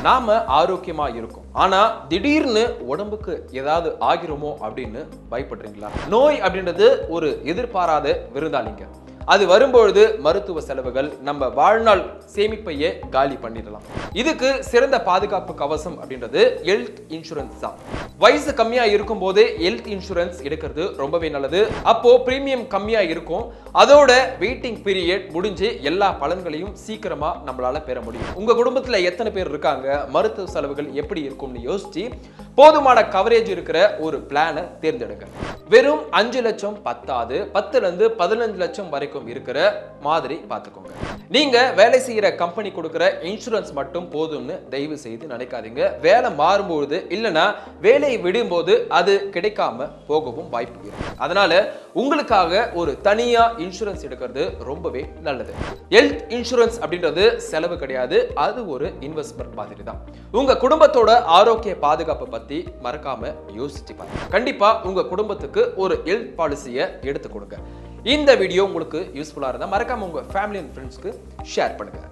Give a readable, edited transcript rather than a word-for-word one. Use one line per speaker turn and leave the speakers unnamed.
நாம ஆரோக்கியமா இருக்கும், ஆனா திடீர்னு உடம்புக்கு ஏதாவது ஆகிருமோ அப்படின்னு பயப்படுறீங்களா? நோய் அப்படின்றது ஒரு எதிர்பாராத விருந்தாளிங்க. அது வரும்பொழுது மருத்துவ செலவுகள் நம்ம வாழ்நாள் சேமிப்பையே காலி பண்ணிடலாம். இதுக்கு சிறந்த பாதுகாப்பு கவசம் அப்படின்றது ஹெல்த் இன்சூரன்ஸ் தான். வயசு கம்மியா இருக்கும் போதே ஹெல்த் இன்சூரன்ஸ் எடுக்கிறது ரொம்பவே நல்லது. அப்போ பிரீமியம் கம்மியா இருக்கும், அதோட வெயிட்டிங் பீரியட் முடிஞ்சு எல்லா பலன்களையும் சீக்கிரமா நம்மளால பெற முடியும். உங்க குடும்பத்துல எத்தனை பேர் இருக்காங்க, மருத்துவ செலவுகள் எப்படி இருக்கும்னு யோசிச்சு போதுமான கவரேஜ் இருக்கிற ஒரு பிளானை தேர்ந்தெடுங்க. வெறும் 5 லட்சம் பத்தாது, 10 இருந்து 15 லட்சம் வரைக்கும் இருக்கிற மாதிரி பார்த்துக்கோங்க. நீங்க வேலை செய்யற கம்பெனி கொடுக்கிற இன்சூரன்ஸ் மட்டும் போதும்னு தயவு செய்து நினைக்காதீங்க. வேலை மாறும்போது இல்லைன்னா வேலையை விடும்போது அது கிடைக்காம போகவும் வாய்ப்பு இருக்கு. அதனால உங்களுக்காக ஒரு தனியா இன்சூரன்ஸ் எடுக்கிறது ரொம்பவே நல்லது. ஹெல்த் இன்சூரன்ஸ் அப்படின்றது செலவு கிடையாது, அது ஒரு இன்வெஸ்ட்மெண்ட் மாதிரி தான். உங்க குடும்பத்தோட ஆரோக்கிய பாதுகாப்பு பத்தி மறக்காம யோசிச்சு பாருங்க. கண்டிப்பா உங்க குடும்பத்துக்கு ஒரு ஹெல்த் பாலிசியை எடுத்து கொடுங்க. இந்த வீடியோ உங்களுக்கு யூஸ்ஃபுல்லா இருந்தா மறக்காம உங்க ஃபேமிலி அண்ட் ஃப்ரெண்ட்ஸ்க்கு ஷேர் பண்ணுங்க.